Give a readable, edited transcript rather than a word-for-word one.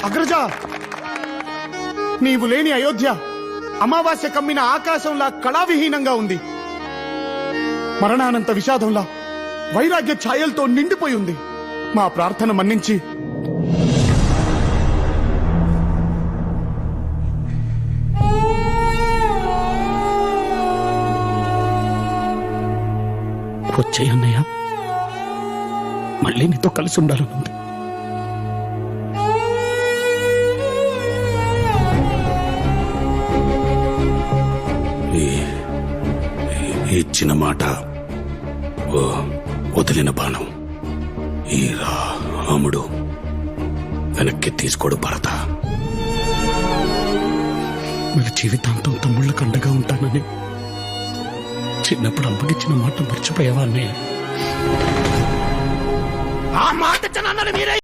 అగ్రజ, నీవు లేని అయోధ్య అమావాస్య కమ్మిన ఆకాశంలా కళావిహీనంగా ఉంది. మరణానంత విషాదంలా వైరాగ్య ఛాయలతో నిండిపోయి ఉంది. మా ప్రార్థన మన్నించి వచ్చేయ్ అన్నయ్య, మళ్ళీ నీతో కలిసి ఉండాలనుంది. ఇచ్చిన మాట వదిలిన బాణం ఈ రాముడు వెనక్కి తీసుకోడు భరత. మన జీవితాంతం తమ్ముళ్ళ కండగా ఉంటానని చిన్నప్పుడు అప్పగిచ్చిన మాట మర్చిపోయావా అన్నయ్య? ఆ మాట మీరే